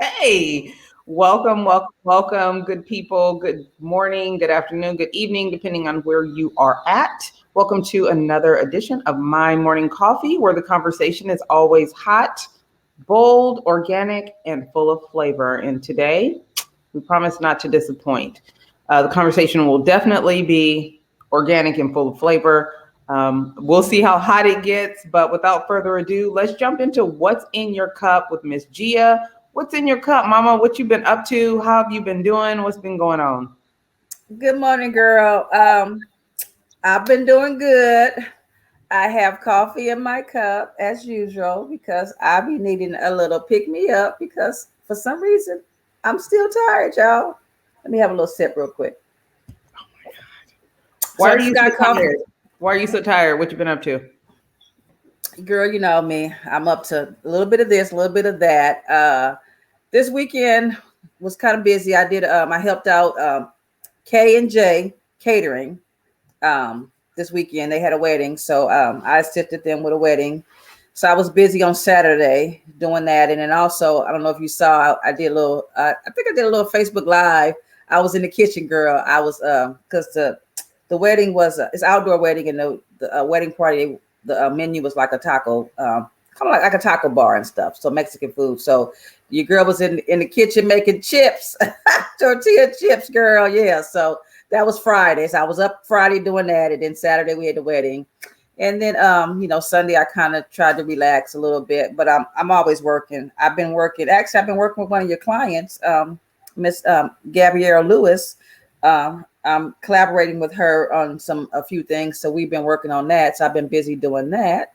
Hey, welcome, good people. Good morning, good afternoon, good evening, depending on where you are at. Welcome to another edition of My Morning Coffee, where the conversation is always hot, bold, organic, and full of flavor. And today, we promise not to disappoint. The conversation will definitely be organic and full of flavor. We'll see how hot it gets, but without further ado, let's jump into what's in your cup with Miss Gia. What's in your cup, Mama? What you been up to? How have you been doing? What's been going on? Good morning, girl. I've been doing good. I have coffee in my cup as usual because I be needing a little pick me up because for some reason I'm still tired, y'all. Let me have a little sip real quick. Why So I are just you so got coffee. tired? Why are you so tired? What you been up to? Girl, you know me. I'm up to a little bit of this, a little bit of that. This weekend was kind of busy. I helped out K and J catering this weekend. They had a wedding, so I assisted them with a wedding. So I was busy on Saturday doing that, and then also I don't know if you saw, I did a little. I think I did a little Facebook Live. I was in the kitchen, girl. I was because the wedding was it's outdoor wedding, and the wedding party, the menu was like a taco, kind of like a taco bar and stuff. So Mexican food. So your girl was in the kitchen making chips, tortilla chips, girl. Yeah. So that was Friday. So I was up Friday doing that, and then Saturday we had the wedding, and then Sunday I kind of tried to relax a little bit, but I'm always working. I've been working. Actually, I've been working with one of your clients, Miss Gabrielle Lewis. I'm collaborating with her on a few things, so we've been working on that. So I've been busy doing that,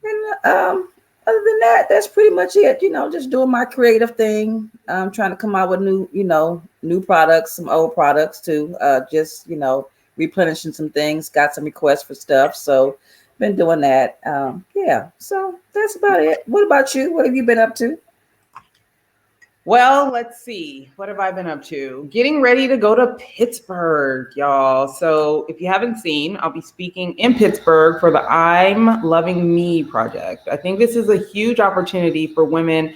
and other than that, that's pretty much it. Just doing my creative thing. Trying to come out with new products, some old products too. Just replenishing some things. Got some requests for stuff, so been doing that. Yeah, so that's about it. What about you? What have you been up to? Well, let's see. What have I been up to? Getting ready to go to Pittsburgh, y'all. So, if you haven't seen, I'll be speaking in Pittsburgh for the I'm Loving Me project. I think this is a huge opportunity for women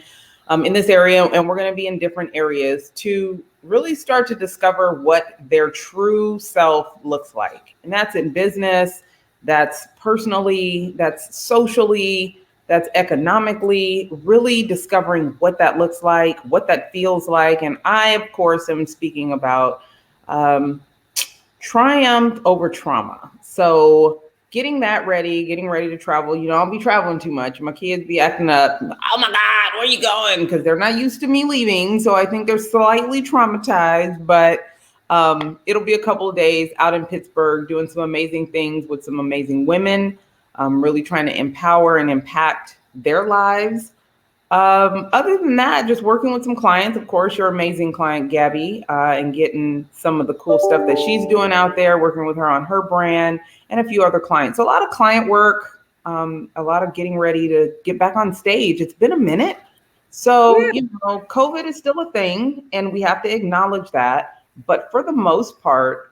in this area, and we're going to be in different areas to really start to discover what their true self looks like. And that's in business, that's personally, that's socially, that's economically, really discovering what that looks like, what that feels like. And I, of course, am speaking about um, triumph over trauma. So getting ready to travel. I don't be traveling too much. My kids be acting up. Oh my God, where are you going? Because they're not used to me leaving. So I think they're slightly traumatized, but it'll be a couple of days out in Pittsburgh doing some amazing things with some amazing women, really trying to empower and impact their lives. Other than that, just working with some clients, of course, your amazing client, Gabby, and getting some of the cool stuff that she's doing out there, working with her on her brand and a few other clients. So a lot of client work, a lot of getting ready to get back on stage. It's been a minute. So, Yeah. COVID is still a thing and we have to acknowledge that. But for the most part,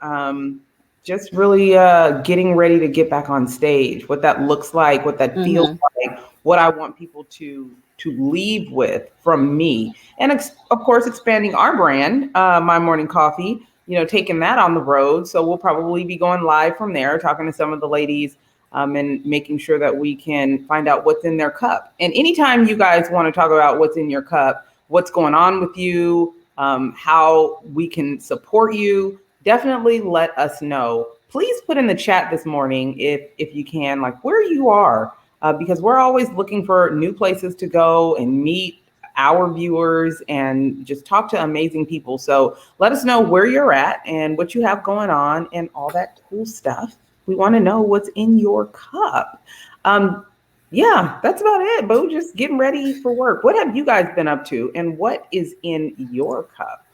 just really getting ready to get back on stage, what that looks like, what that feels Mm-hmm. like, what I want people to leave with from me, and of course expanding our brand, My Morning Coffee. Taking that on the road. So we'll probably be going live from there, talking to some of the ladies. And making sure that we can find out what's in their cup. And anytime you guys want to talk about what's in your cup, what's going on with you, how we can support you, definitely let us know. Please put in the chat this morning if you can, like where you are, because we're always looking for new places to go and meet our viewers and just talk to amazing people. So let us know where you're at and what you have going on and all that cool stuff. We want to know what's in your cup. Um, yeah, that's about it. Boo, just getting ready for work. What have you guys been up to, and what is in your cup?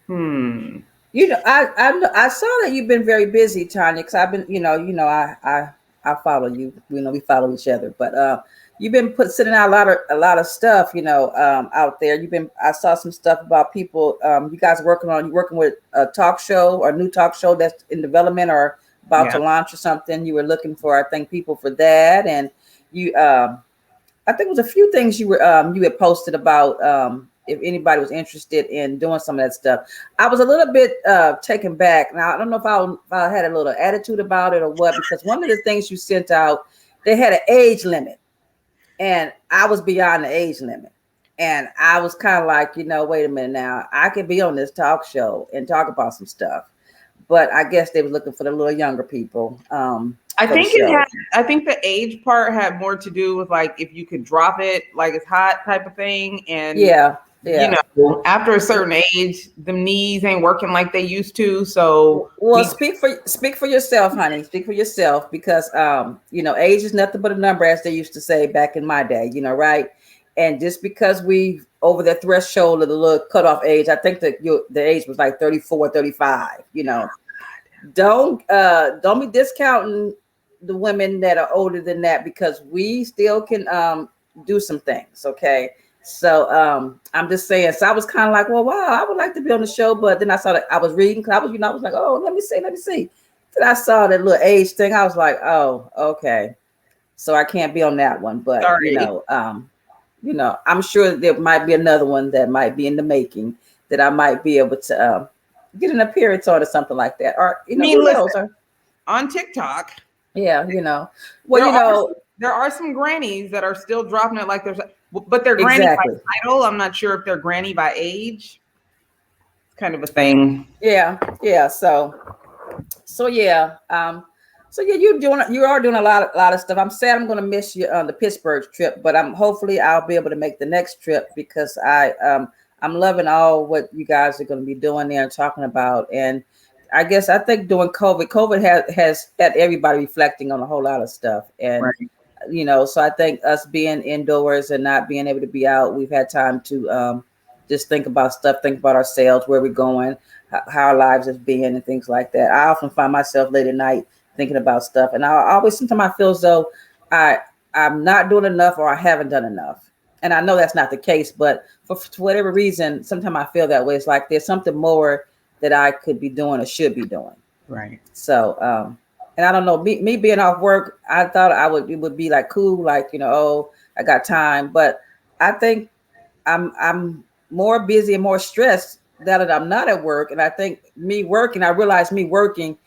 Hmm. I saw that you've been very busy, Tonya, because I've been, I follow you. We follow each other, but you've been sending out a lot of stuff, out there. I saw some stuff about people. You guys you working with a talk show or a new talk show that's in development or about Yeah. to launch or something. You were looking for, I think, people for that, and you, I think it was a few things you had posted about. if anybody was interested in doing some of that stuff. I was a little bit taken back. Now I don't know if I had a little attitude about it or what, because one of the things you sent out, they had an age limit, and I was beyond the age limit. And I was kind of like, wait a minute now, I could be on this talk show and talk about some stuff. But I guess they were looking for the little younger people. I think the age part had more to do with like if you could drop it like it's hot type of thing. And after a certain age, the knees ain't working like they used to. So speak for yourself, honey. Speak for yourself, because age is nothing but a number, as they used to say back in my day, right? And just because we over the threshold of the little cutoff age, I think that the age was like 34, 35, Don't be discounting the women that are older than that, because we still can do some things. Okay. So I'm just saying. So I was kind of like, well, wow, I would like to be on the show, but then I saw that I was reading, because I was like, oh, let me see. Then I saw that little age thing. I was like, oh, okay. So I can't be on that one. But sorry. I'm sure there might be another one that might be in the making that I might be able to get an appearance on or something like that. Or on TikTok. Yeah, there are some grannies that are still dropping it like but they're granny by title. I'm not sure if they're granny by age. It's kind of a thing. Yeah. So yeah. You are doing a lot of stuff. I'm sad I'm going to miss you on the Pittsburgh trip, but hopefully I'll be able to make the next trip, because I'm loving all what you guys are going to be doing there and talking about. And I think during COVID has had everybody reflecting on a whole lot of stuff. And so I think us being indoors and not being able to be out, we've had time to just think about stuff, think about ourselves, where we're going, how our lives have been, and things like that. I often find myself late at night thinking about stuff, and sometimes I feel as though I'm not doing enough, or I haven't done enough. And I know that's not the case, but for whatever reason, sometimes I feel that way. It's like there's something more that I could be doing or should be doing. Right. So, and I don't know, me being off work, I thought it would be like cool, like, I got time, but I think I'm more busy and more stressed now that I'm not at work. And I think I realized me working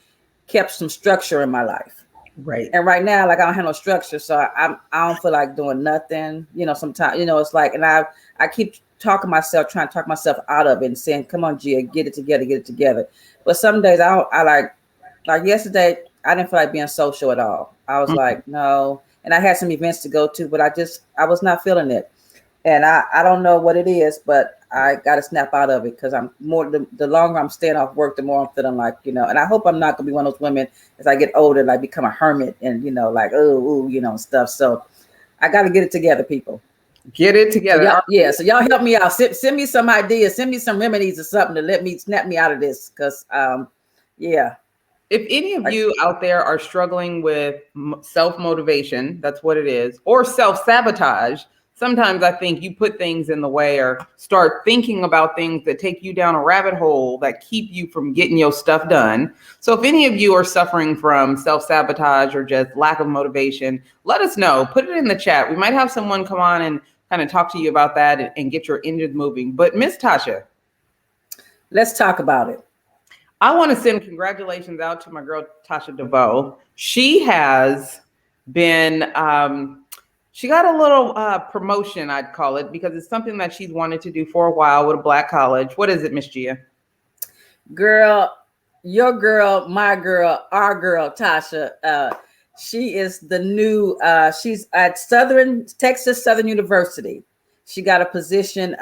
kept some structure in my life. Right. And right now, like, I don't have no structure. So I don't feel like doing nothing, sometimes, it's like, and I keep trying to talk myself out of it and saying, come on, Gia, get it together. But some days I like yesterday, I didn't feel like being social at all. I was like, no. And I had some events to go to, but I was not feeling it. And I don't know what it is, but I got to snap out of it, because the longer I'm staying off work, the more I'm feeling like, and I hope I'm not going to be one of those women as I get older, like become a hermit and, like, stuff. So I got to get it together, people. Get it together. So y'all help me out. Send me some ideas, send me some remedies or something to let me snap me out of this. Because, if any of you out there are struggling with self-motivation, that's what it is, or self-sabotage, sometimes I think you put things in the way or start thinking about things that take you down a rabbit hole that keep you from getting your stuff done. So if any of you are suffering from self-sabotage or just lack of motivation, let us know. Put it in the chat. We might have someone come on and kind of talk to you about that and get your engine moving. But Miss Tasha, let's talk about it. I want to send congratulations out to my girl, Tasha DeVoe. She has been, she got a little promotion, I'd call it, because it's something that she's wanted to do for a while with a Black college. What is it, Miss Gia? Girl, your girl, my girl, our girl, Tasha. She is the new, she's at Texas Southern University. She got a position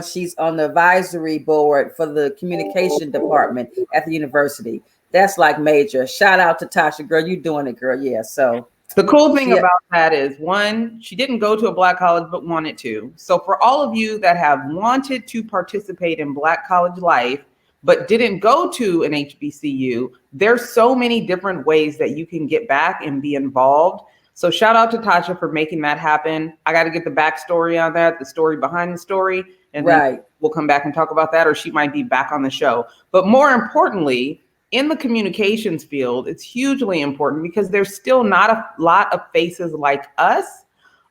she's on the advisory board for the communication department at the university. That's like major. Shout out to Tasha, girl. You doing it, girl. Yeah. So the cool thing about that is, one, she didn't go to a Black college, but wanted to. So for all of you that have wanted to participate in Black college life, but didn't go to an HBCU, there's so many different ways that you can get back and be involved. So shout out to Tasha for making that happen. I got to get the backstory on that, the story behind the story, and then we'll come back and talk about that, or she might be back on the show. But more importantly, in the communications field, it's hugely important because there's still not a lot of faces like us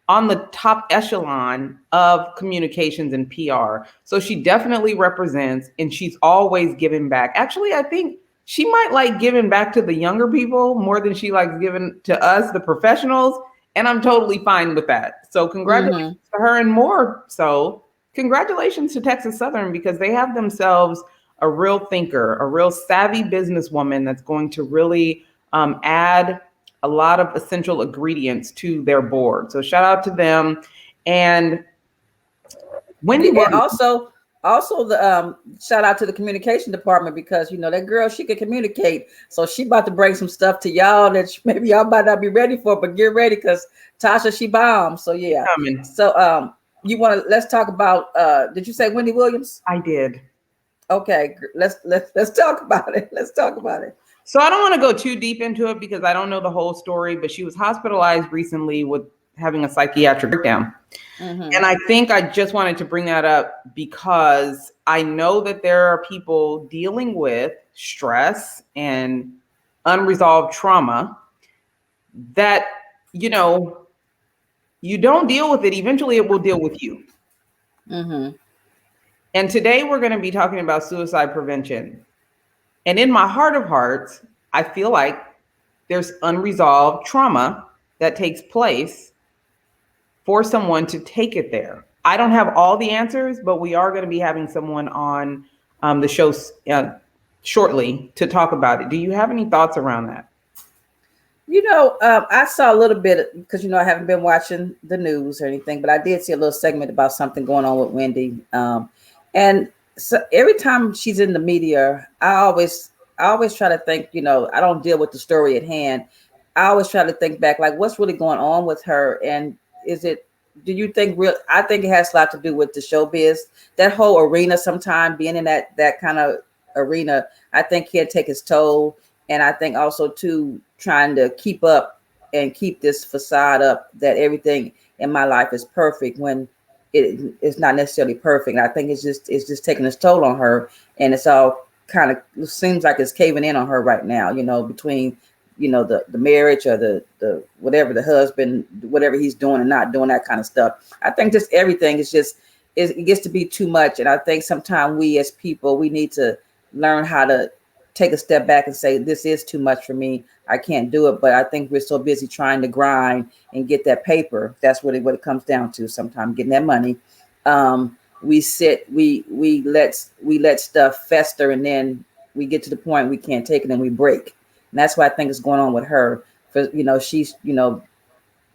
on the top echelon of communications and PR. So she definitely represents, and she's always giving back. Actually, I think she might like giving back to the younger people more than she likes giving to us, the professionals. And I'm totally fine with that. So congratulations to her, and more so, congratulations to Texas Southern, because they have themselves a real thinker, a real savvy businesswoman that's going to really add a lot of essential ingredients to their board. So shout out to them. And Wendy Williams. Also the shout out to the communication department, because you know that girl, she can communicate. So she about to bring some stuff to y'all that maybe y'all might not be ready for, but get ready, because Tasha, she bombs. So yeah. So let's talk about did you say Wendy Williams? I did. Okay, let's talk about it. Let's talk about it. So I don't want to go too deep into it because I don't know the whole story, but she was hospitalized recently with having a psychiatric breakdown. And I think I just wanted to bring that up because I know that there are people dealing with stress and unresolved trauma that, you know, you don't deal with it. Eventually it will deal with you. And today we're going to be talking about suicide prevention. And in my heart of hearts, I feel like there's unresolved trauma that takes place for someone to take it there. I don't have all the answers, but we are going to be having someone on the show shortly to talk about it. Do you have any thoughts around that? You know, I saw a little bit, because, you know, I haven't been watching the news or anything, but I did see a little segment about something going on with Wendy. And so every time she's in the media, I always try to think, you know, I don't deal with the story at hand. I always try to think back, like, what's really going on with her? And do you think I think it has a lot to do with the showbiz, that whole arena, sometime being in that kind of arena, I think can take its toll. And I think also too, trying to keep up and keep this facade up that everything in my life is perfect when it's not necessarily perfect. And I think it's just taking its toll on her, and it's all kind of seems like it's caving in on her right now, you know, between, you know, the marriage or the whatever, the husband, whatever he's doing and not doing, that kind of stuff. I think just everything it gets to be too much. And I think sometimes we as people, we need to learn how to take a step back and say, this is too much for me. I can't do it. But I think we're so busy trying to grind and get that paper. That's really what it comes down to. Sometimes getting that money. We let stuff fester, and then we get to the point we can't take it and we break. And that's what I think is going on with her. For, you know, she's, you know,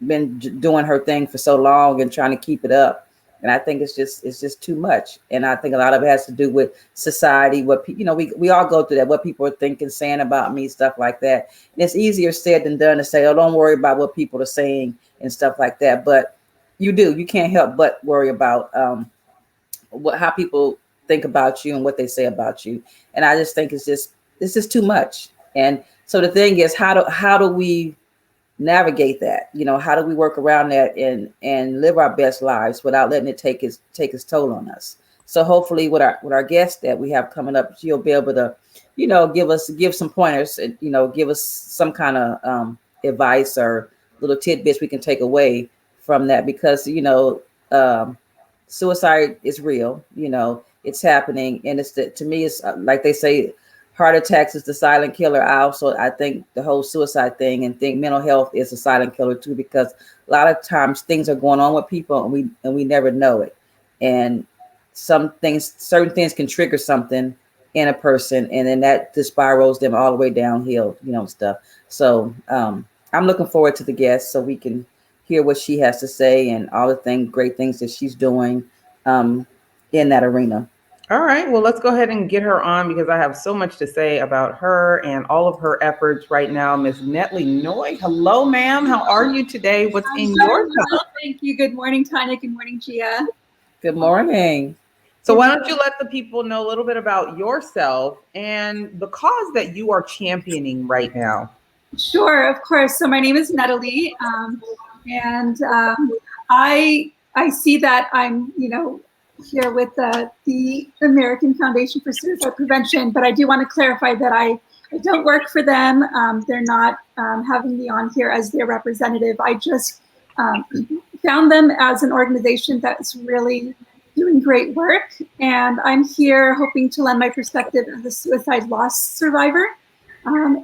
been doing her thing for so long and trying to keep it up. And I think it's just too much. And I think a lot of it has to do with society. You know, we all go through that, what people are thinking, saying about me, stuff like that. And it's easier said than done to say, oh, don't worry about what people are saying and stuff like that. But you can't help but worry about how people think about you and what they say about you. And I just think it's just too much. And so the thing is, how do we navigate that? You know, how do we work around that and live our best lives without letting it take its toll on us? So hopefully with our guest that we have coming up, she'll be able to, you know, give some pointers and, you know, give us some kind of advice or little tidbits we can take away from that, because, you know, suicide is real, you know, it's happening. And to me, it's like they say, heart attacks is the silent killer. I think the whole suicide thing, and think mental health is a silent killer too, because a lot of times things are going on with people and we never know it. And certain things can trigger something in a person, and then that just spirals them all the way downhill, you know, stuff. So I'm looking forward to the guest so we can hear what she has to say and all the great things that she's doing in that arena. All right, well, let's go ahead and get her on, because I have so much to say about her and all of her efforts right now. Miss Netalee Noy. Hello, ma'am. How are you today? What's in your cup? Thank you. Good morning, Tonya. Good morning, Gia. Good morning. So why don't you let the people know a little bit about yourself and the cause that you are championing right now? Sure, of course. So my name is Neta-lee, and I see that I'm, you know, here with the American Foundation for Suicide Prevention, but I do want to clarify that I don't work for them. They're not having me on here as their representative. I just feel found them as an organization that's really doing great work. And I'm here hoping to lend my perspective as a suicide loss survivor.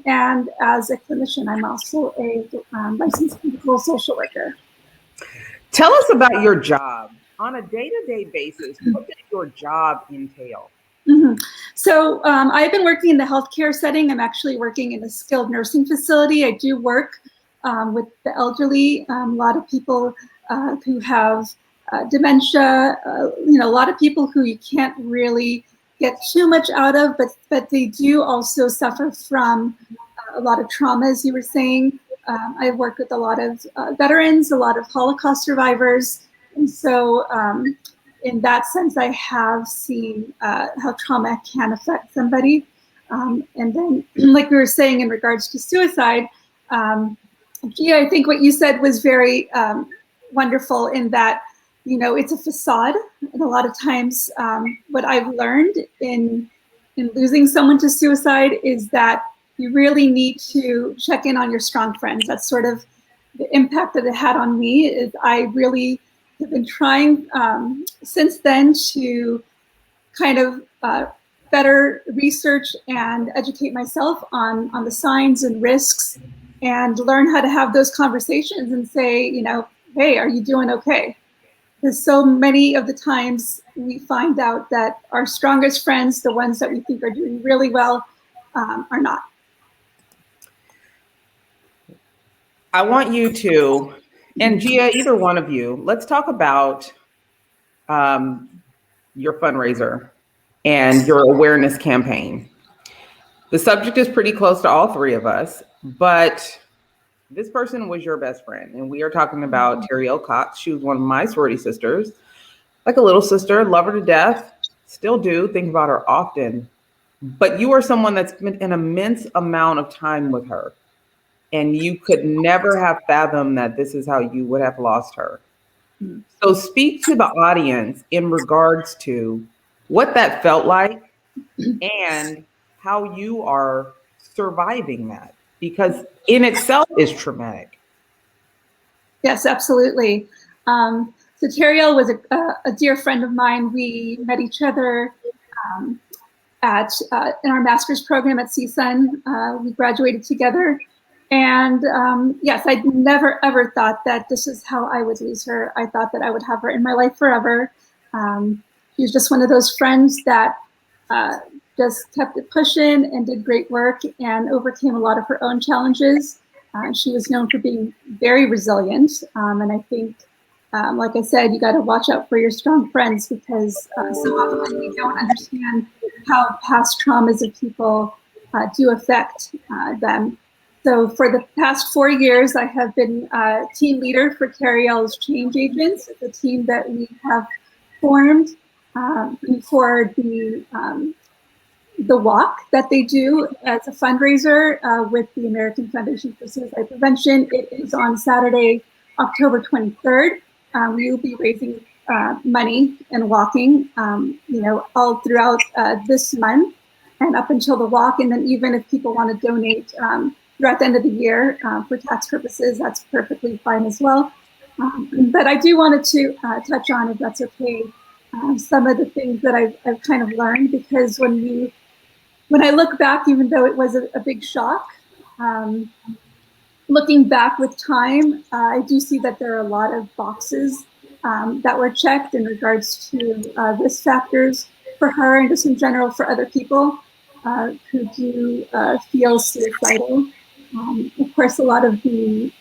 And as a clinician, I'm also a licensed clinical social worker. Tell us about your job. On a day-to-day basis, what does your job entail? Mm-hmm. So I've been working in the healthcare setting. I'm actually working in a skilled nursing facility. I do work with the elderly, a lot of people who have dementia, a lot of people who you can't really get too much out of, but they do also suffer from a lot of trauma, as you were saying. I've worked with a lot of veterans, a lot of Holocaust survivors. And so in that sense, I have seen how trauma can affect somebody. And then, like we were saying in regards to suicide, Gia, I think what you said was very wonderful in that, it's a facade. And a lot of times what I've learned in losing someone to suicide is that you really need to check in on your strong friends. That's sort of the impact that it had on me. Is I really have been trying since then to kind of better research and educate myself on the signs and risks, and learn how to have those conversations and say, hey, are you doing okay? Because so many of the times we find out that our strongest friends, the ones that we think are doing really well, are not. I want you to, and Gia, either one of you, let's talk about your fundraiser and your awareness campaign. The subject is pretty close to all three of us, but this person was your best friend. And we are talking about Teriel Cox. She was one of my sorority sisters, like a little sister, love her to death, still do, think about her often. But you are someone that's spent an immense amount of time with her. And you could never have fathomed that this is how you would have lost her. So speak to the audience in regards to what that felt like and how you are surviving that, because in itself is traumatic. Yes, absolutely. So Teriel was a dear friend of mine. We met each other in our master's program at CSUN. We graduated together. And yes, I never, ever thought that this is how I would lose her. I thought that I would have her in my life forever. She was just one of those friends that just kept it pushing and did great work and overcame a lot of her own challenges. She was known for being very resilient. And I think, like I said, you got to watch out for your strong friends, because so often we don't understand how past traumas of people do affect them. So for the past 4 years, I have been team leader for Teriel's Change Agents. It's a team that we have formed for the walk that they do as a fundraiser with the American Foundation for Suicide Prevention. It is on Saturday, October 23rd. We will be raising money and walking, all throughout this month and up until the walk. And then even if people want to donate throughout the end of the year for tax purposes, that's perfectly fine as well. But I do wanted to touch on, if that's okay, some of the things that I've kind of learned, because when I look back, even though it was a big shock, looking back with time, I do see that there are a lot of boxes that were checked in regards to risk factors for her and just in general for other people who do feel suicidal. Of course, a lot of the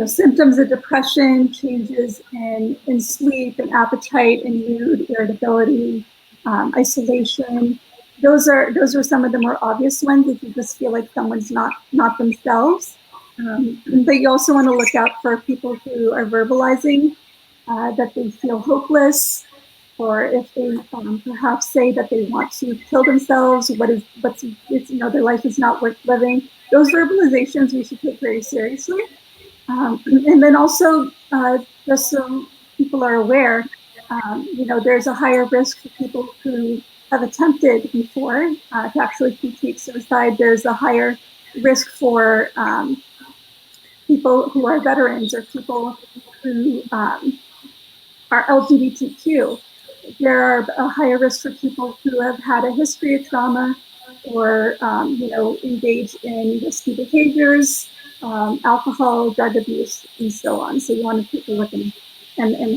symptoms of depression, changes in sleep and appetite and mood, irritability, isolation. Those are some of the more obvious ones if you just feel like someone's not themselves. But you also want to look out for people who are verbalizing that they feel hopeless, or if they perhaps say that they want to kill themselves, their life is not worth living. Those verbalizations we should take very seriously. And then also, just so people are aware, there's a higher risk for people who have attempted before to actually complete suicide. There's a higher risk for people who are veterans or people who are LGBTQ. There are a higher risk for people who have had a history of trauma or, engage in risky behaviors, alcohol, drug abuse, and so on. So you want to take a look and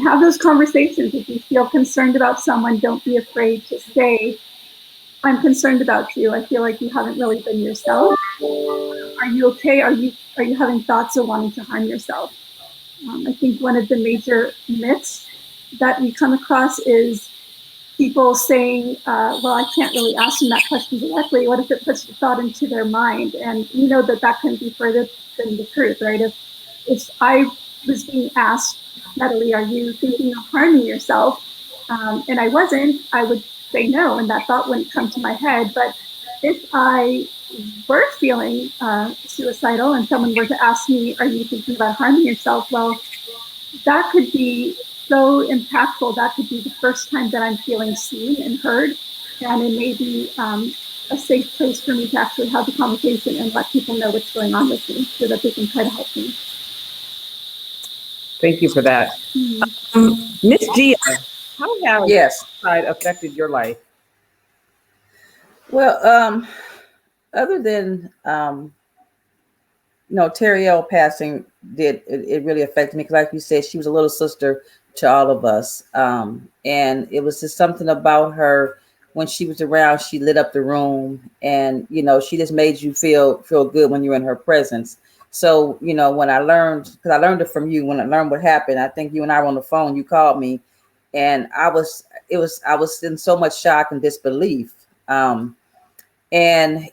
have those conversations. If you feel concerned about someone, don't be afraid to say, I'm concerned about you. I feel like you haven't really been yourself. Are you okay? Are you having thoughts of wanting to harm yourself? I think one of the major myths that we come across is people saying, well, I can't really ask them that question directly. What if it puts the thought into their mind? And you know that can be further than the truth, right? If I was being asked, Netalee, are you thinking of harming yourself? And I wasn't, I would say no, and that thought wouldn't come to my head. But if I were feeling suicidal and someone were to ask me, are you thinking about harming yourself? Well, that could be so impactful. That could be the first time that I'm feeling seen and heard. And it may be a safe place for me to actually have the conversation and let people know what's going on with me so that they can try to help me. Thank you for that. Miss Gia, how has suicide affected your life? Well, other than Teriel passing, it really affected me because, like you said, she was a little sister to all of us, and it was just something about her. When she was around, she lit up the room, and she just made you feel good when you're in her presence. So when I learned, because I learned it from you, when I learned what happened, I think you and I were on the phone. You called me, and I was in so much shock and disbelief. And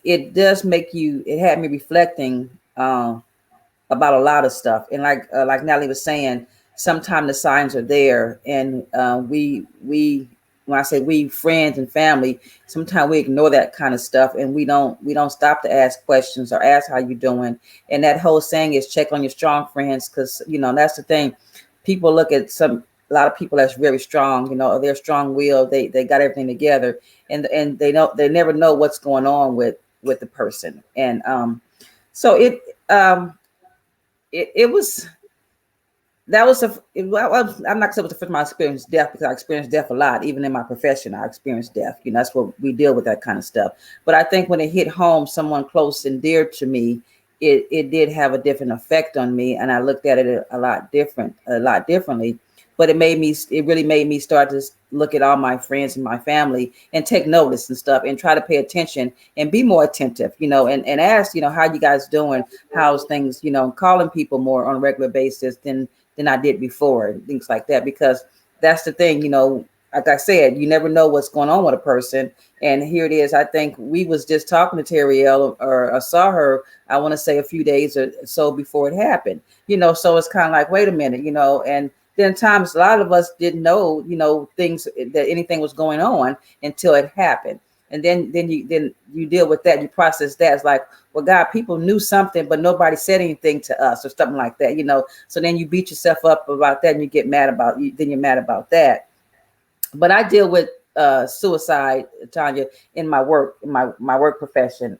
it does make you. It had me reflecting about a lot of stuff. And like Natalie was saying, sometimes the signs are there, and we when I say we, friends and family, sometimes we ignore that kind of stuff, and we don't stop to ask questions or ask how you doing. And that whole saying is check on your strong friends, because that's the thing. People look at a lot of people that's very strong, they're strong-willed, they got everything together, and they never know what's going on with the person. And so it was. I'm not going to say it was the first time I experienced death, because I experienced death a lot. Even in my profession, I experienced death. That's what we deal with, that kind of stuff. But I think when it hit home, someone close and dear to me, it did have a different effect on me, and I looked at it a lot differently. But it really made me start to look at all my friends and my family and take notice and stuff, and try to pay attention and be more attentive, and ask, how you guys doing? How's things, calling people more on a regular basis than I did before, and things like that. Because that's the thing, like I said, you never know what's going on with a person. And here it is. I think we was just talking to Teriel, or I saw her, I want to say a few days or so before it happened, so it's kind of like, wait a minute, and then times a lot of us didn't know, things, that anything was going on until it happened. And then you deal with that, you process that. It's like, well, God, people knew something, but nobody said anything to us, or something like that, So then you beat yourself up about that, and you get mad about that. But I deal with suicide, Tonya, in my work, my work profession,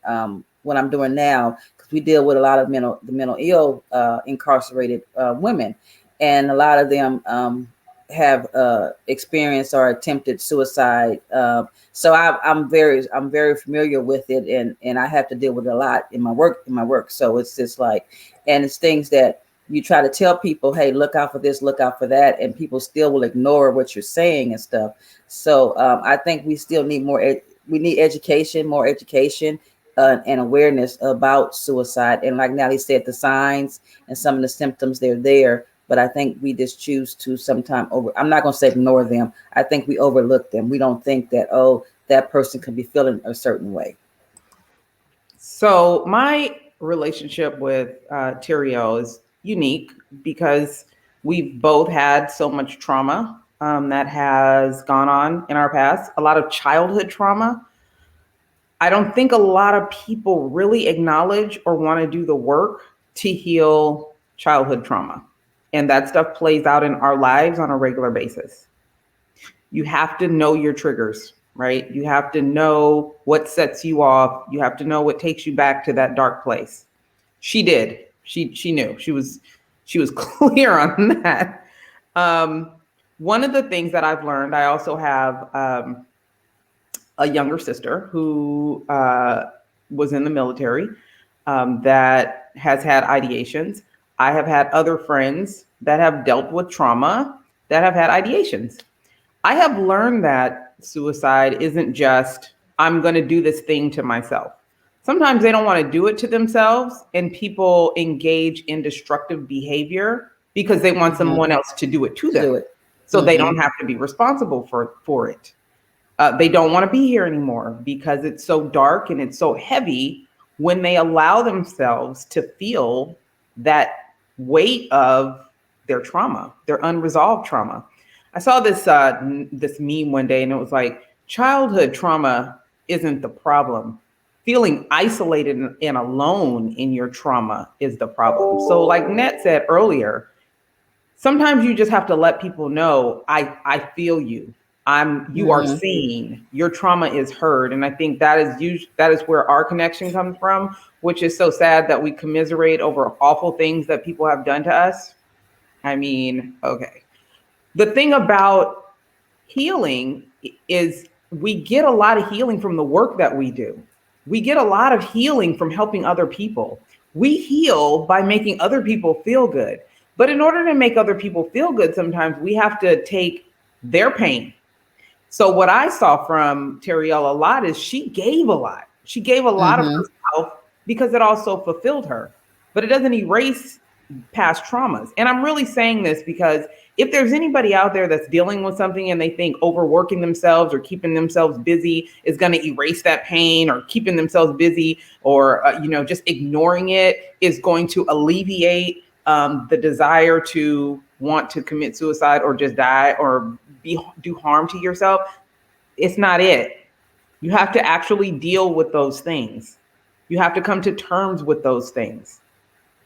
what I'm doing now, because we deal with a lot of the mental ill, incarcerated women, and a lot of them have experienced or attempted suicide. So I'm very familiar with it, and I have to deal with it a lot in my work. So it's just like, and it's things that you try to tell people, hey, look out for this, look out for that, and people still will ignore what you're saying and stuff. So I think we still need we need more education and awareness about suicide. And like Natalie said, the signs and some of the symptoms, they're there. But I think we just choose to sometimes I'm not going to say ignore them. I think we overlook them. We don't think that, oh, that person could be feeling a certain way. So my relationship with Teriel is unique because we've both had so much trauma that has gone on in our past, a lot of childhood trauma. I don't think a lot of people really acknowledge or want to do the work to heal childhood trauma. And that stuff plays out in our lives on a regular basis. You have to know your triggers, right? You have to know what sets you off. You have to know what takes you back to that dark place. She did. She knew. She was clear on that. One of the things that I've learned, I also have a younger sister who was in the military that has had ideations. I have had other friends that have dealt with trauma that have had ideations. I have learned that suicide isn't just, I'm going to do this thing to myself. Sometimes they don't want to do it to themselves, and people engage in destructive behavior because they want someone else to do it to them. So they don't have to be responsible for it. They don't want to be here anymore because it's so dark and it's so heavy when they allow themselves to feel that weight of their trauma, their unresolved trauma. I saw this this meme one day, and it was like, childhood trauma isn't the problem. Feeling isolated and alone in your trauma is the problem. So like Net said earlier, sometimes you just have to let people know, I feel you. You are seen. Your trauma is heard. And I think that is where our connection comes from, which is so sad that we commiserate over awful things that people have done to us. I mean, okay. The thing about healing is we get a lot of healing from the work that we do. We get a lot of healing from helping other people. We heal by making other people feel good. But in order to make other people feel good, sometimes we have to take their pain. So what I saw from Terrielle a lot is she gave a lot. She gave a lot of herself because it also fulfilled her. But it doesn't erase past traumas. And I'm really saying this because if there's anybody out there that's dealing with something and they think overworking themselves or keeping themselves busy is going to erase that pain, or keeping themselves busy or, just ignoring it is going to alleviate the desire to want to commit suicide or just die or do harm to yourself, it's not it. You have to actually deal with those things. You have to come to terms with those things.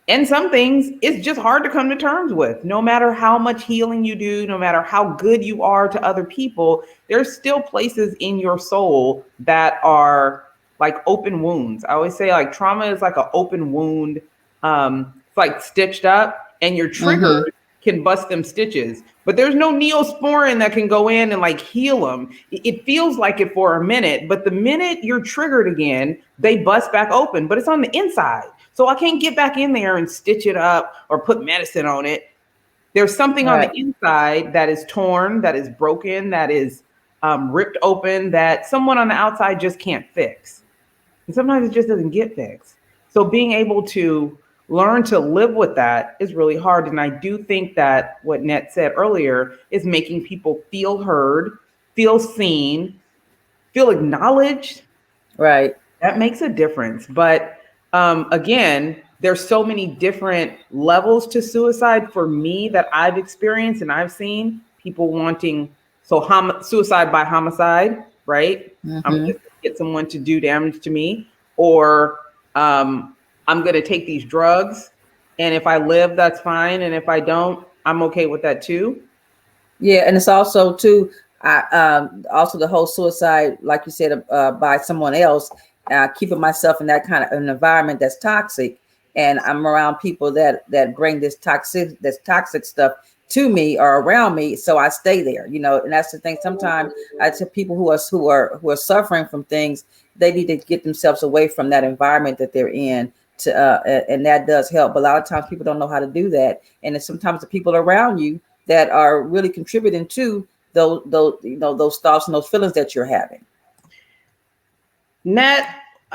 And some things it's just hard to come to terms with. No matter how much healing you do, no matter how good you are to other people, there's still places in your soul that are like open wounds. I always say like trauma is like an open wound. It's like stitched up, and your trigger can bust them stitches. But there's no neosporin that can go in and like heal them. It feels like it for a minute, but the minute you're triggered again, they bust back open, but it's on the inside. So I can't get back in there and stitch it up or put medicine on it. There's something on the inside that is torn, that is broken, that is ripped open, that someone on the outside just can't fix. And sometimes it just doesn't get fixed. So being able to learn to live with that is really hard. And I do think that what Net said earlier is making people feel heard, feel seen, feel acknowledged. Right. That makes a difference. But again, there's so many different levels to suicide for me that I've experienced and I've seen people wanting, suicide by homicide, right? I'm going to get someone to do damage to me, or I'm going to take these drugs, and if I live, that's fine. And if I don't, I'm okay with that too. Yeah. And it's also too, also the whole suicide, like you said, by someone else, keeping myself in that kind of an environment that's toxic. And I'm around people that bring this toxic stuff to me or around me. So I stay there, and that's the thing. Sometimes I tell people who are suffering from things, they need to get themselves away from that environment that they're in. And that does help. But a lot of times people don't know how to do that. And it's sometimes the people around you that are really contributing to those thoughts and those feelings that you're having. Net,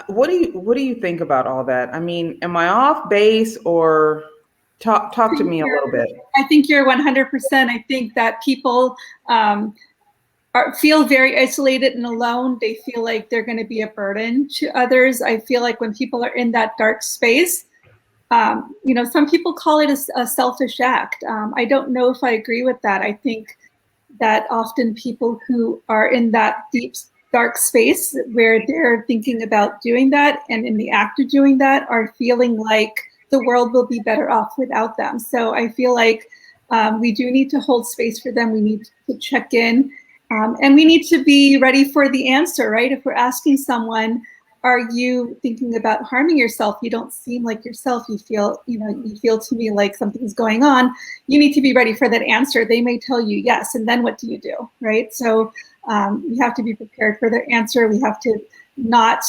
what do you think about all that? I mean, am I off base, or talk to me a little bit? I think you're 100%. I think that people feel very isolated and alone. They feel like they're going to be a burden to others. I feel like when people are in that dark space, some people call it a selfish act. I don't know if I agree with that. I think that often people who are in that deep, dark space where they're thinking about doing that and in the act of doing that are feeling like the world will be better off without them. So I feel like we do need to hold space for them. We need to check in. And we need to be ready for the answer, right? If we're asking someone, are you thinking about harming yourself? You don't seem like yourself. You feel to me like something's going on. You need to be ready for that answer. They may tell you yes, and then what do you do, right? So we have to be prepared for their answer. We have to not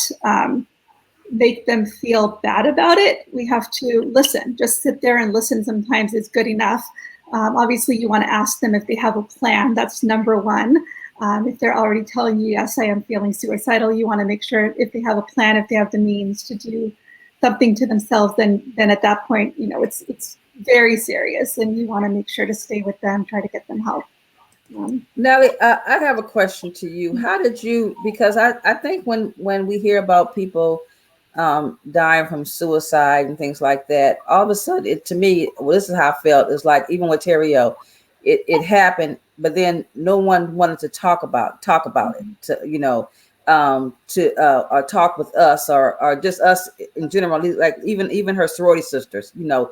make them feel bad about it. We have to listen. Just sit there and listen sometimes is good enough. Obviously, you want to ask them if they have a plan. That's number one. If they're already telling you, yes, I am feeling suicidal, you want to make sure if they have a plan, if they have the means to do something to themselves, then at that point, it's very serious, and you want to make sure to stay with them, try to get them help. Netalee, I have a question to you. How did you, because I think when we hear about people dying from suicide and things like that, all of a sudden, to me, this is how I felt. It's like, even with Terrio, it happened, but then no one wanted to talk about it, or talk with us, or just us in general, like even her sorority sisters, I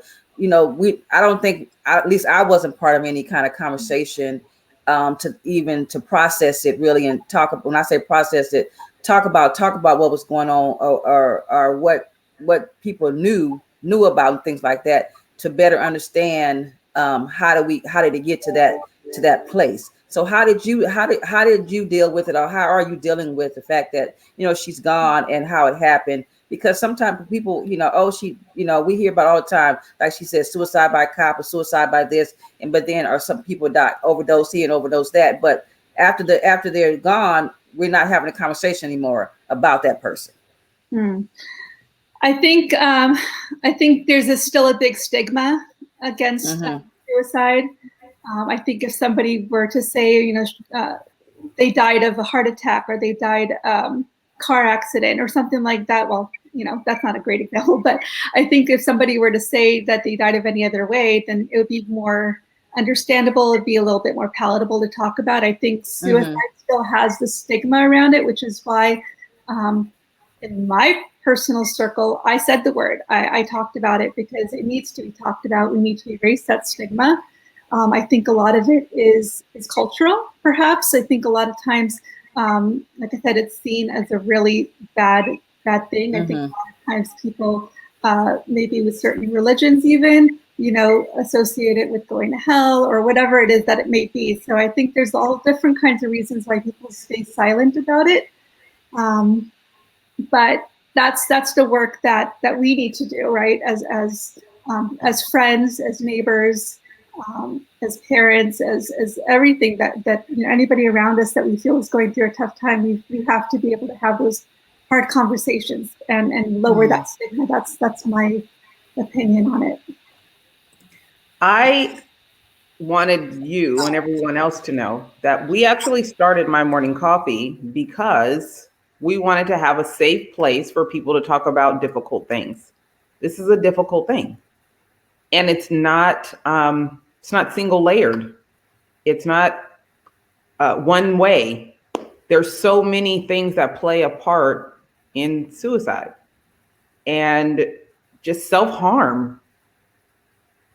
don't think, at least I wasn't part of any kind of conversation to process it really, and when I say process it, talk about what was going on, or what people knew about and things like that, to better understand how did it get to that place. So how did you deal with it, or how are you dealing with the fact that she's gone and how it happened? Because sometimes people, we hear about all the time, like she said, suicide by cop or suicide by this, but then or some people die, overdose here and overdose that. But after they're gone, we're not having a conversation anymore about that person. I think there's still a big stigma against suicide. I think if somebody were to say, they died of a heart attack, or they died car accident or something like that, well, that's not a great example, but I think if somebody were to say that they died of any other way, then it would be more understandable. It'd be a little bit more palatable to talk about. I think suicide still has the stigma around it, which is why in my personal circle, I said the word. I talked about it because it needs to be talked about. We need to erase that stigma. I think a lot of it is cultural, perhaps. I think a lot of times, like I said, it's seen as a really bad thing. I think a lot of times people, maybe with certain religions even, associate it with going to hell or whatever it is that it may be. So I think there's all different kinds of reasons why people stay silent about it. But that's the work that we need to do, right? As friends, as neighbors, as parents, as everything that anybody around us that we feel is going through a tough time, we have to be able to have those hard conversations and lower that stigma. That's my opinion on it. I wanted you and everyone else to know that we actually started My Morning Coffee because we wanted to have a safe place for people to talk about difficult things. This is a difficult thing, and it's not single layered. It's not one way. There's so many things that play a part in suicide, and just self-harm.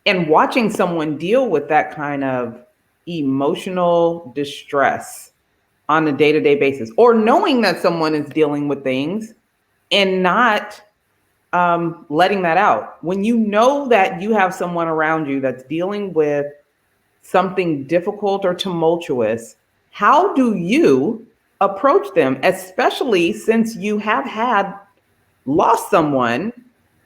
And watching someone deal with that kind of emotional distress on a day-to-day basis, or knowing that someone is dealing with things and not letting that out. When you know that you have someone around you that's dealing with something difficult or tumultuous, how do you approach them, especially since you have lost someone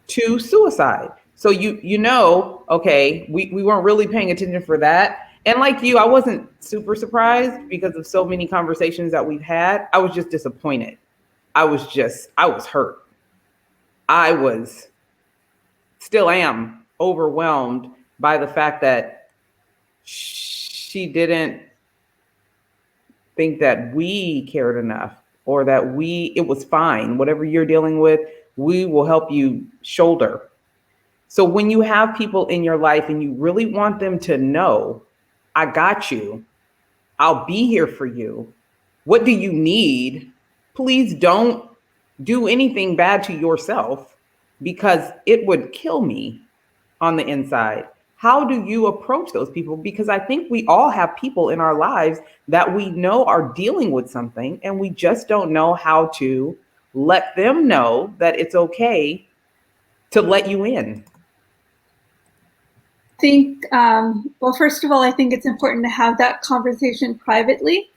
to suicide? So okay, we weren't really paying attention for that. And like you, I wasn't super surprised because of so many conversations that we've had. I was just disappointed. I was hurt. I still am overwhelmed by the fact that she didn't think that we cared enough, or that it was fine. Whatever you're dealing with, we will help you shoulder. So when you have people in your life and you really want them to know, I got you, I'll be here for you. What do you need? Please don't do anything bad to yourself, because it would kill me on the inside. How do you approach those people? Because I think we all have people in our lives that we know are dealing with something, and we just don't know how to let them know that it's okay to let you in? I think, well, first of all, I think it's important to have that conversation privately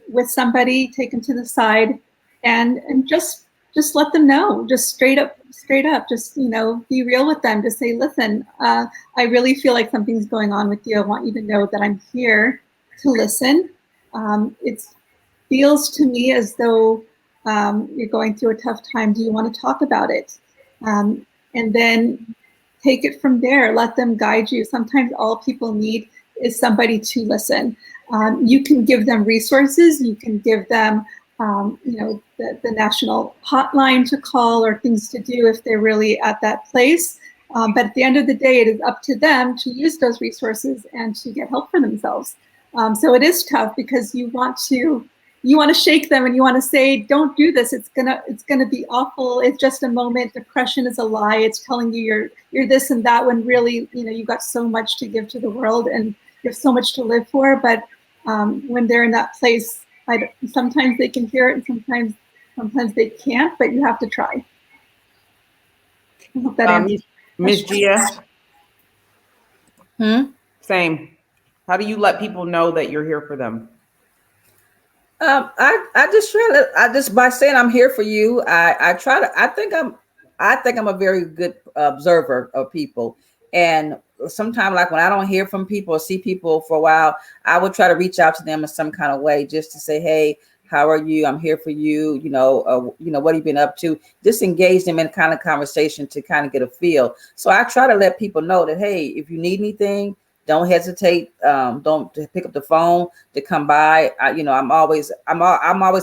with somebody, take them to the side, and just let them know, just straight up, just, you know, be real with them. Just say, listen, I really feel like something's going on with you. I want you to know that I'm here to listen. It feels to me as though you're going through a tough time. Do you want to talk about it? And then take it from there. Let them guide you. Sometimes all people need is somebody to listen. You can give them resources. You can give them, you know, the national hotline to call or things to do if they're really at that place. But at the end of the day, it is up to them to use those resources and to get help for themselves. So it is tough because you want to shake them and you want to say, don't do this. It's gonna be awful. It's just a moment. Depression is a lie. It's telling you you're this and that, when really, you know, you've got so much to give to the world and you have so much to live for. But when they're in that place, sometimes they can hear it and sometimes they can't, but you have to try. I hope that answers. Miss Gia? Same. How do you let people know that you're here for them? I just by saying I'm here for you, I think I'm a very good observer of people. And sometimes, like when I don't hear from people or see people for a while, I would try to reach out to them in some kind of way just to say, hey, how are you? I'm here for you. You know, what have you been up to? Just engage them in kind of conversation to kind of get a feel. So I try to let people know that, hey, if you need anything, don't hesitate. Don't pick up the phone to come by. I'm always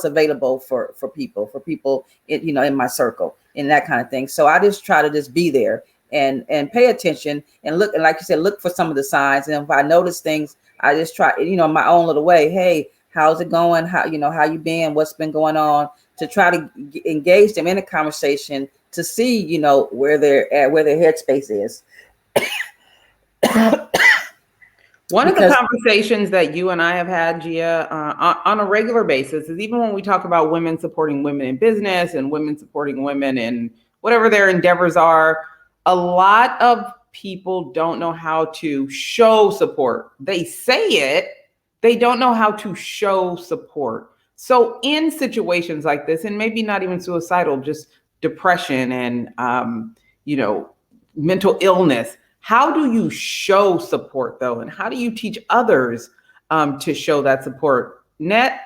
available for people in my circle and that kind of thing. So I just try to just be there and pay attention and look. And like you said, look for some of the signs. And if I notice things, I just try, my own little way. Hey, how's it going? How you been? What's been going on? To try to engage them in a conversation to see, where they're at, where their headspace is. One of the conversations that you and I have had, Gia, on a regular basis is even when we talk about women supporting women in business and women supporting women in whatever their endeavors are, a lot of people don't know how to show support. They say it, they don't know how to show support. So in situations like this, and maybe not even suicidal, just depression and, mental illness, how do you show support though? And how do you teach others to show that support? Net?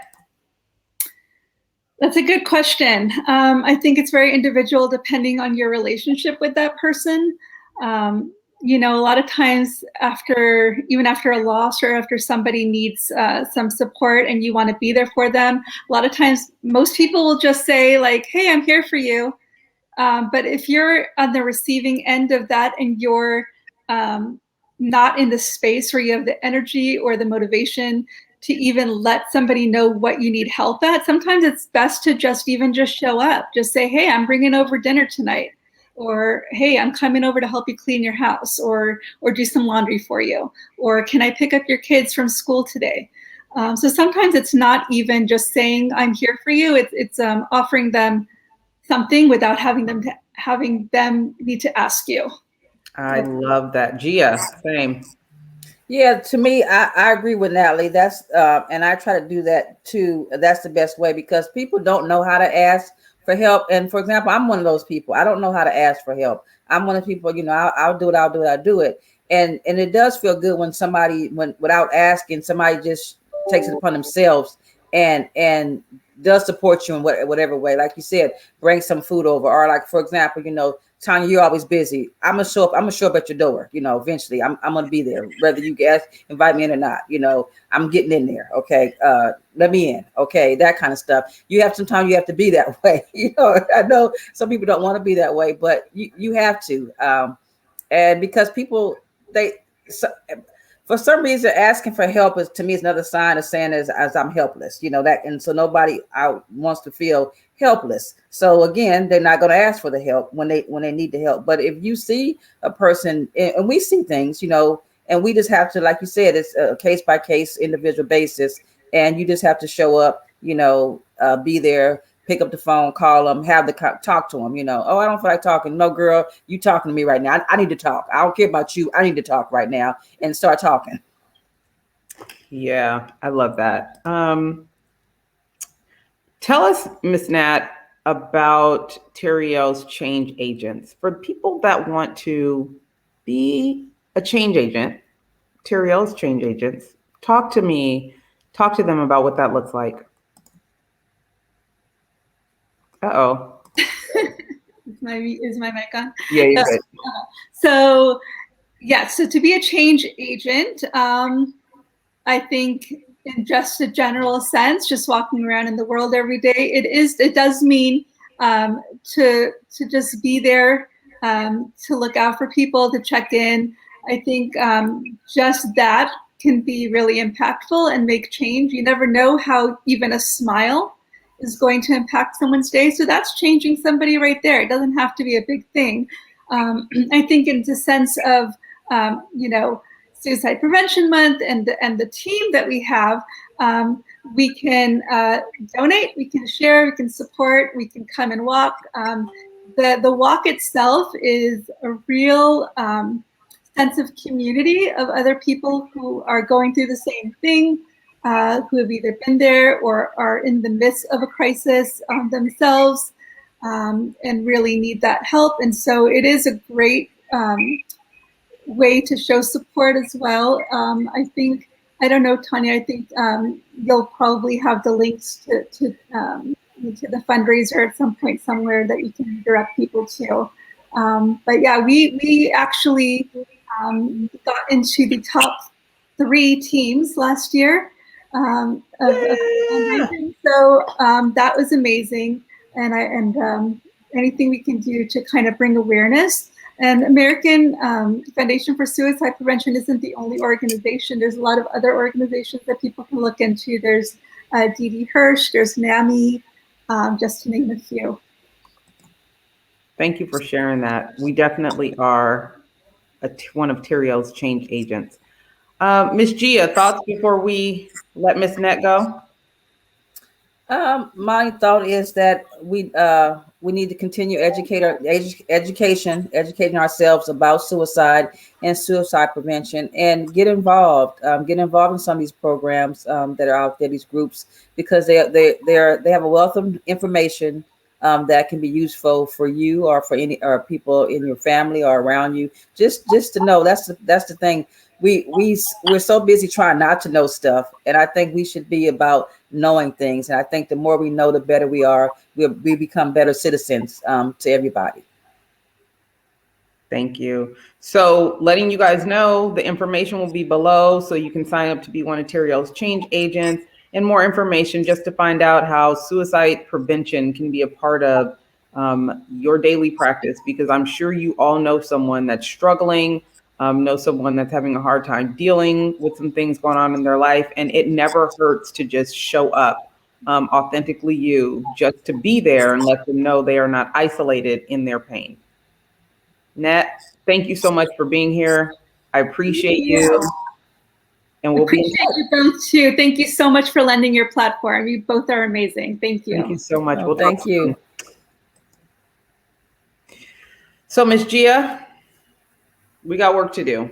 That's a good question. I think it's very individual depending on your relationship with that person. A lot of times even after a loss or after somebody needs some support and you want to be there for them, a lot of times most people will just say like, hey, I'm here for you. But if you're on the receiving end of that and you're not in the space where you have the energy or the motivation to even let somebody know what you need help at, sometimes it's best to just show up. Just say, hey, I'm bringing over dinner tonight. Or, hey, I'm coming over to help you clean your house or do some laundry for you. Or can I pick up your kids from school today? So sometimes it's not even just saying I'm here for you. It's offering them something without having them need to ask you. I love that. Gia, same. Yeah, to me, I agree with Natalie. That's and I try to do that too. That's the best way because people don't know how to ask for help. And for example, I'm one of those people. I don't know how to ask for help. I'm one of the people, I'll do it. And it does feel good when somebody, without asking, somebody just takes it upon themselves and does support you in whatever way. Like you said, bring some food over, or like, for example, Tonya, you're always busy. I'm gonna show up at your door. Eventually, I'm gonna be there, whether you guys invite me in or not. I'm getting in there. Okay, let me in. Okay, that kind of stuff. Sometimes you have to be that way. I know some people don't want to be that way, but you have to. And because people for some reason, asking for help is another sign of saying as I'm helpless, that. And so nobody wants to feel helpless. So again, they're not going to ask for the help when they need the help. But if you see a person, and we see things, and we just have to, like you said, it's a case by case individual basis. And you just have to show up, be there, pick up the phone, call them, have the talk to them. Oh, I don't feel like talking. No, girl, you talking to me right now. I need to talk. I don't care about you. I need to talk right now, and start talking. Yeah, I love that. Tell us, Miss Nat, about Teriel's change agents. For people that want to be a change agent, Teriel's change agents, talk to them about what that looks like. Uh-oh. Is my mic on? Yeah, you're good. So to be a change agent, I think in just a general sense, just walking around in the world every day, it does mean to just be there, to look out for people, to check in. I think just that can be really impactful and make change. You never know how even a smile is going to impact someone's day. So that's changing somebody right there. It doesn't have to be a big thing. I think in the sense of, Suicide Prevention Month and the team that we have, we can donate, we can share, we can support, we can come and walk. The walk itself is a real sense of community of other people who are going through the same thing, who have either been there or are in the midst of a crisis themselves, and really need that help. And so it is a great way to show support as well. I don't know, Tonya, I think you'll probably have the links to the fundraiser at some point somewhere that you can direct people to. But yeah, we actually got into the top 3 teams last year of fundraising. So that was amazing. And anything we can do to kind of bring awareness. And American Foundation for Suicide Prevention isn't the only organization. There's a lot of other organizations that people can look into. There's D.D. Hirsch, there's NAMI, just to name a few. Thank you for sharing that. We definitely are one of Teriel's change agents. Miss Gia, thoughts before we let Miss Net go? My thought is that we need to continue educating ourselves about suicide and suicide prevention, and get involved in some of these programs that are out there, these groups, because they have a wealth of information that can be useful for you or for any or people in your family or around you. Just to know, that's the thing. We're so busy trying not to know stuff, and I think we should be about knowing things. And I think the more we know, the better we are. We become better citizens to everybody. Thank you. So letting you guys know, the information will be below, so you can sign up to be one of Teriel's change agents, and more information just to find out how suicide prevention can be a part of your daily practice, because I'm sure you all know someone that's struggling, know someone that's having a hard time dealing with some things going on in their life. And it never hurts to just show up authentically you, just to be there and let them know they are not isolated in their pain. Net, thank you so much for being here. I appreciate you. And we'll be in touch. You both too. Thank you so much for lending your platform. You both are amazing. Thank you. Thank you so much. Well, thank you. So Ms. Gia, we got work to do.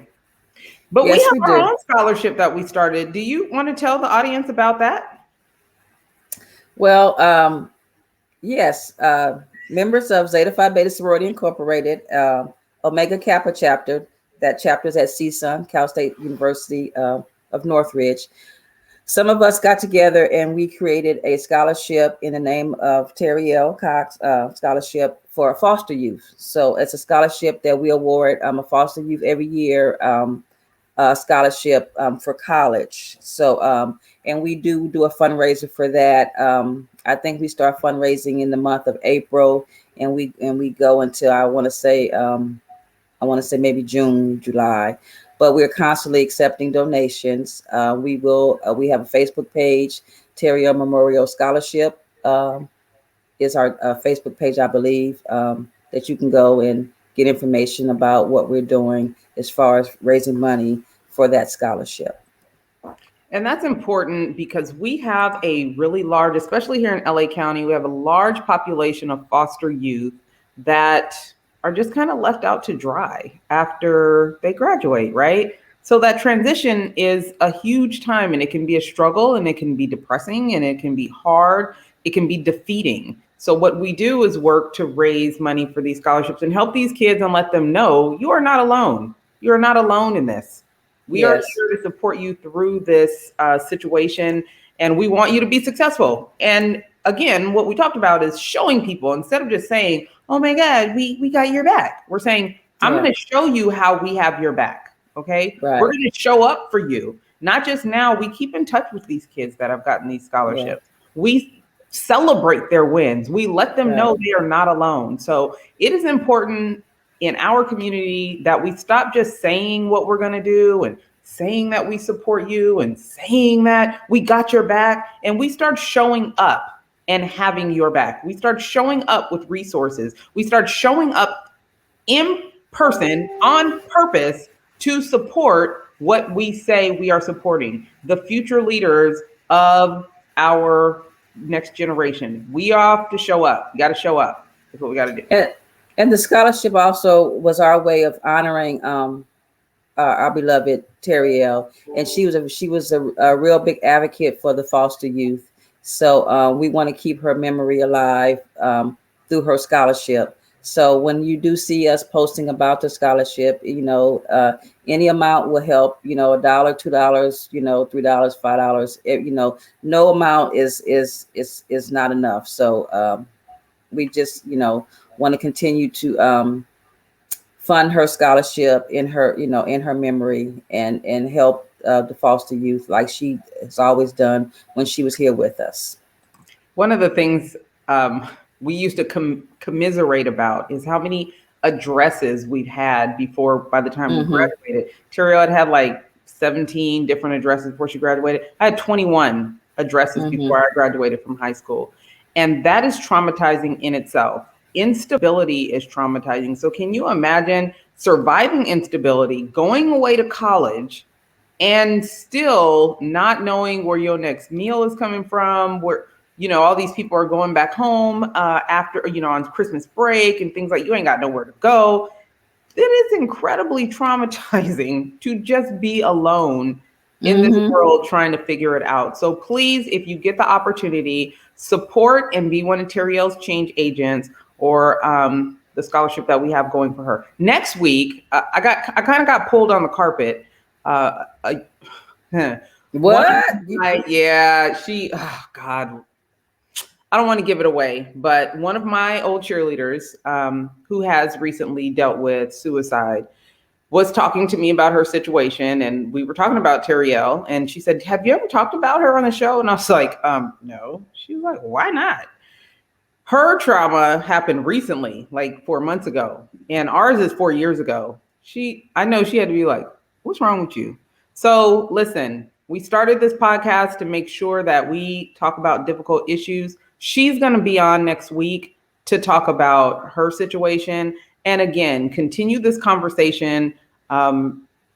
But yes, we have our own scholarship that we started. Do you want to tell the audience about that? Well, yes. Members of Zeta Phi Beta Sorority Incorporated, Omega Kappa chapter, that chapter is at CSUN, Cal State University of Northridge. Some of us got together and we created a scholarship in the name of Teriel Cox Scholarship for foster youth. So it's a scholarship that we award a foster youth every year, scholarship for college. So and we do a fundraiser for that. I think we start fundraising in the month of April, and we go until I want to say maybe June, July. But we're constantly accepting donations. We have a Facebook page, Teriel Memorial Scholarship is our Facebook page, I believe, that you can go and get information about what we're doing as far as raising money for that scholarship. And that's important because we have a really large, especially here in LA County, we have a large population of foster youth that are just kind of left out to dry after they graduate, right? So that transition is a huge time, and it can be a struggle, and it can be depressing, and it can be hard. It can be defeating. So what we do is work to raise money for these scholarships and help these kids and let them know you are not alone. You are not alone in this. We are here to support you through this situation, and we want you to be successful. And again, what we talked about is showing people, instead of just saying, oh my God, we got your back. We're saying, I'm going to show you how we have your back. Okay. Right. We're going to show up for you. Not just now, we keep in touch with these kids that have gotten these scholarships. Yeah. We celebrate their wins. We let them know they are not alone. So it is important in our community that we stop just saying what we're going to do and saying that we support you and saying that we got your back, and we start showing up and having your back. We start showing up with resources. We start showing up in person on purpose to support what we say we are supporting, the future leaders of our next generation. We have to show up. You got to show up. That's what we got to do. And the scholarship also was our way of honoring our beloved Teriel, and she was a real big advocate for the foster youth. So we want to keep her memory alive through her scholarship. So when you do see us posting about the scholarship, any amount will help. $1, $2, $3, $5. No amount is not enough. So we just want to continue to fund her scholarship in her memory and help the foster youth like she has always done when she was here with us. One of the things we used to commiserate about is how many addresses we've had by the time we graduated. Teriel had like 17 different addresses before she graduated. I had 21 addresses before I graduated from high school. And that is traumatizing in itself. Instability is traumatizing. So can you imagine surviving instability, going away to college, and still not knowing where your next meal is coming from, where all these people are going back home after, on Christmas break and things like you ain't got nowhere to go. It is incredibly traumatizing to just be alone in this world trying to figure it out. So please, if you get the opportunity, support and be one of Teriel's change agents or the scholarship that we have going for her. Next week, I kind of got pulled on the carpet. What? God. I don't want to give it away, but one of my old cheerleaders who has recently dealt with suicide was talking to me about her situation, and we were talking about Teriel, and she said, have you ever talked about her on the show? And I was like, no. She was like, why not? Her trauma happened recently, like 4 months ago, and ours is 4 years ago. I know she had to be like, what's wrong with you? So listen, we started this podcast to make sure that we talk about difficult issues. She's going to be on next week to talk about her situation. And again, continue this conversation,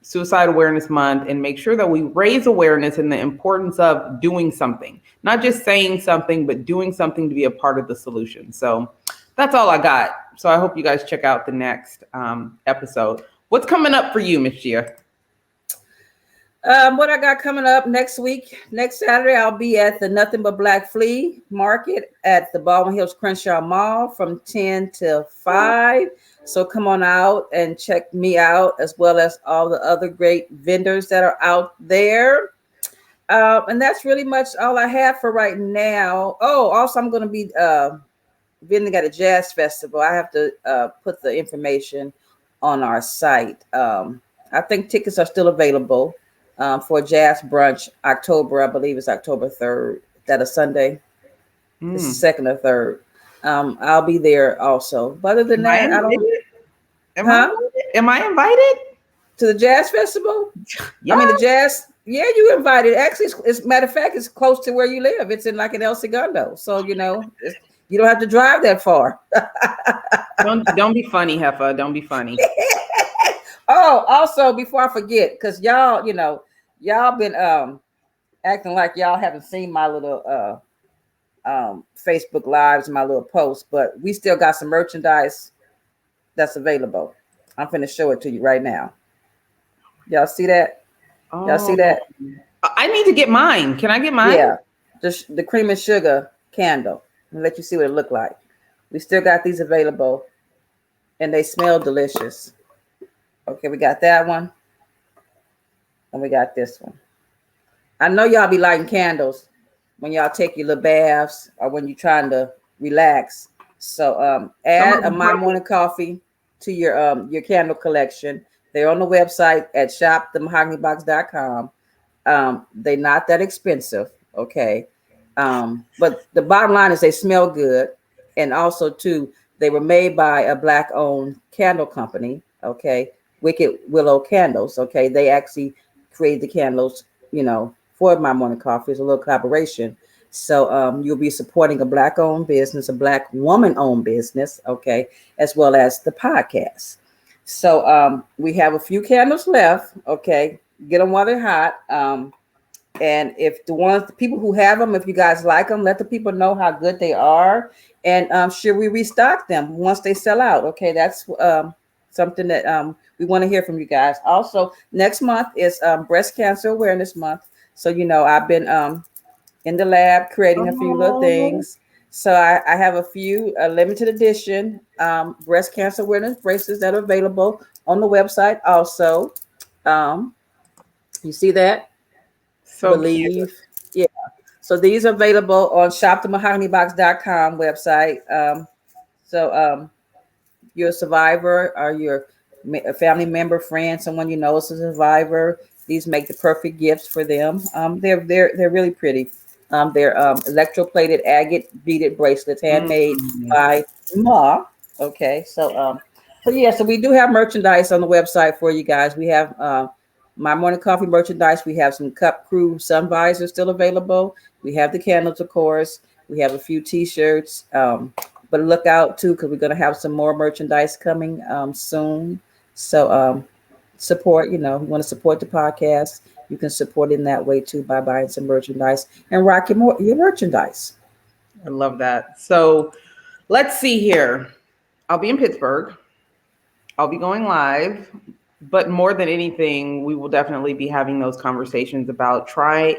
Suicide Awareness Month, and make sure that we raise awareness in the importance of doing something, not just saying something, but doing something to be a part of the solution. So that's all I got. So I hope you guys check out the next episode. What's coming up for you, Miss Gia? What I got coming up next Saturday, I'll be at the Nothing But Black Flea Market at the Baldwin Hills Crenshaw Mall from 10 till 5. So come on out and check me out, as well as all the other great vendors that are out there. And that's really much all I have for right now. Oh, also I'm going to be vending at a jazz festival. I have to put the information on our site. I think tickets are still available. For jazz brunch, October, I believe it's October 3rd. That a Sunday? This is 2nd or 3rd. I'll be there also. But other than that, I don't. Am I invited to the jazz festival? Yeah. I mean the jazz. Yeah, you invited. Actually, it's matter of fact, it's close to where you live. It's in like in El Segundo, so you don't have to drive that far. Don't be funny, Heffa. Don't be funny. Oh, also before I forget, because y'all been acting like y'all haven't seen my little Facebook lives, my little posts, but we still got some merchandise that's available. I'm finna show it to you right now. Y'all see that? Y'all see that? I need to get mine. Can I get mine? Yeah, the cream and sugar candle. I'll let you see what it look like. We still got these available, and they smell delicious. Okay, we got that one, and we got this one. I know y'all be lighting candles when y'all take your little baths or when you're trying to relax. So add a My Morning Coffee to your candle collection. They're on the website at shopthemahoganybox.com. They're not that expensive, okay? But the bottom line is they smell good. And also, too, they were made by a Black-owned candle company, okay? Wicked Willow Candles, okay? They actually created the candles, for My Morning Coffee. It's a little collaboration. So you'll be supporting a Black-owned business, a Black woman-owned business, okay, as well as the podcast. So we have a few candles left, okay? Get them while they're hot. And if the people who have them, if you guys like them, let the people know how good they are. And should we restock them once they sell out? Okay, that's something that we want to hear from you guys. Also, next month is Breast Cancer Awareness Month. So, I've been in the lab creating a few little things. So I have a few limited edition breast cancer awareness bracelets that are available on the website also. You see that? So I believe. Yeah. So these are available on shopthemahoganybox.com website. So you're a survivor or you're a family member, friend, someone you know is a survivor. These make the perfect gifts for them. They're really pretty. They're electroplated agate beaded bracelets, handmade by Ma. Okay, so we do have merchandise on the website for you guys. We have My Morning Coffee merchandise. We have some Cup Crew sun visors still available. We have the candles, of course. We have a few T-shirts. But look out too, because we're going to have some more merchandise coming soon. So support, you want to support the podcast. You can support in that way too by buying some merchandise and rock your merchandise. I love that. So let's see here. I'll be in Pittsburgh. I'll be going live. But more than anything, we will definitely be having those conversations about trials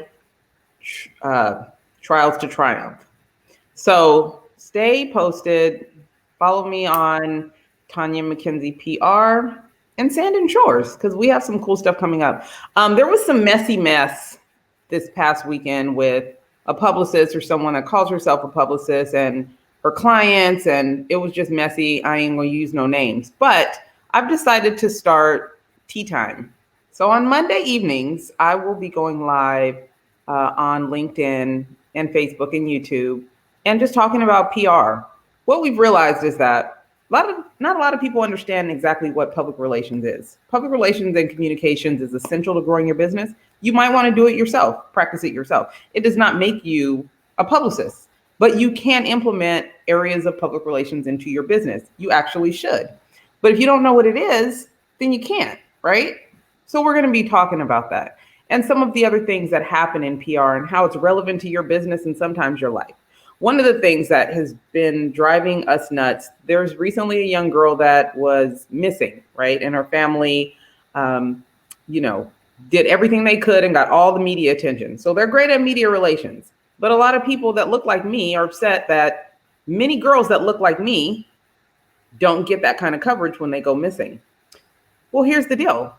to triumph. So stay posted. Follow me on Tonya McKenzie PR and Sand and Shores, because we have some cool stuff coming up. There was some messy mess this past weekend with a publicist or someone that calls herself a publicist and her clients, and it was just messy. I ain't gonna use no names, but I've decided to start tea time. So on Monday evenings, I will be going live on LinkedIn and Facebook and YouTube and just talking about PR. What we've realized is that not a lot of people understand exactly what public relations is. Public relations and communications is essential to growing your business. You might want to do it yourself, practice it yourself. It does not make you a publicist, but you can implement areas of public relations into your business. You actually should. But if you don't know what it is, then you can't, right? So we're going to be talking about that and some of the other things that happen in PR and how it's relevant to your business and sometimes your life. One of the things that has been driving us nuts, there's recently a young girl that was missing, right? And her family, did everything they could and got all the media attention. So they're great at media relations. But a lot of people that look like me are upset that many girls that look like me don't get that kind of coverage when they go missing. Well, here's the deal.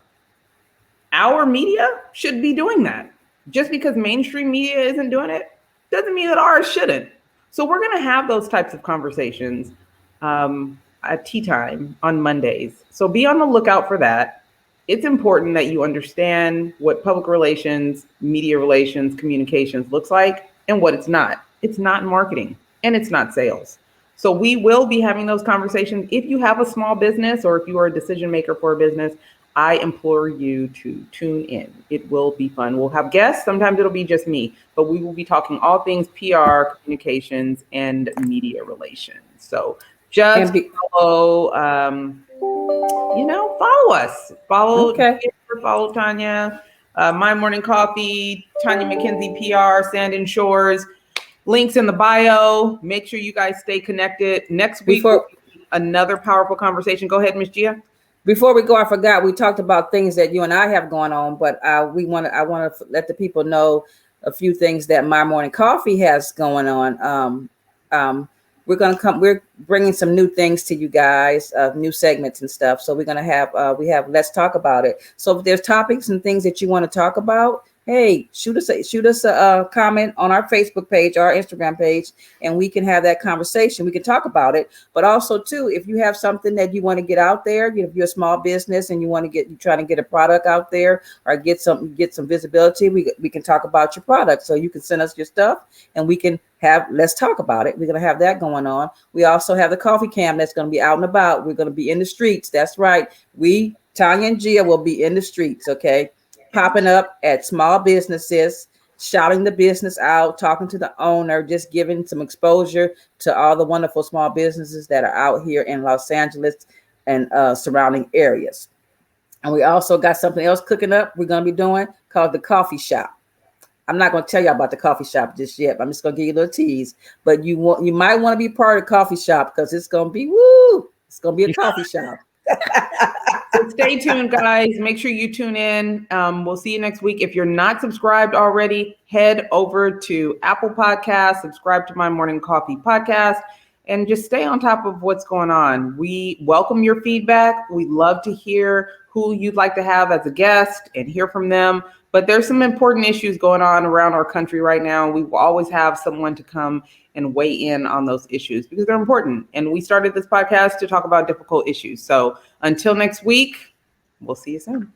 Our media should be doing that. Just because mainstream media isn't doing it doesn't mean that ours shouldn't. So we're going to have those types of conversations at tea time on Mondays. So be on the lookout for that. It's important that you understand what public relations, media relations, communications looks like and what it's not. It's not marketing and it's not sales. So we will be having those conversations. If you have a small business or if you are a decision maker for a business, I implore you to tune in. It will be fun. We'll have guests. Sometimes it'll be just me, but we will be talking all things PR, communications, and media relations. So just follow, follow us. Follow Tonya. My Morning Coffee, Tonya McKenzie PR, Sand and Shores. Links in the bio. Make sure you guys stay connected. Next week, another powerful conversation. Go ahead, Ms. Gia. Before we go, I forgot we talked about things that you and I have going on, but I want to let the people know a few things that My Morning Coffee has going on. We're bringing some new things to you guys, new segments and stuff. So we're gonna have Let's Talk About It. So if there's topics and things that you want to talk about, hey, shoot us a comment on our Facebook page, our Instagram page, and we can have that conversation. We can talk about it. But also too, if you have something that you want to get out there, if you're a small business and you're trying to get a product out there or get some visibility, we can talk about your product. So you can send us your stuff and we can let's talk about it. We're going to have that going on. We also have the coffee cam that's going to be out and about. We're going to be in the streets. That's right. Tonya and Gia will be in the streets. Okay. Popping up at small businesses, shouting the business out, talking to the owner, just giving some exposure to all the wonderful small businesses that are out here in Los Angeles and surrounding areas. And we also got something else cooking up we're going to be doing called the coffee shop. I'm not going to tell you about the coffee shop just yet. I'm just going to give you a little tease. But you might want to be part of the coffee shop because it's going to be it's going to be a coffee shop. So stay tuned, guys. Make sure you tune in. We'll see you next week. If you're not subscribed already, head over to Apple Podcasts, subscribe to My Morning Coffee podcast, and just stay on top of what's going on. We welcome your feedback. We love to hear who you'd like to have as a guest and hear from them. But there's some important issues going on around our country right now. We will always have someone to come and weigh in on those issues because they're important. And we started this podcast to talk about difficult issues. So until next week, we'll see you soon.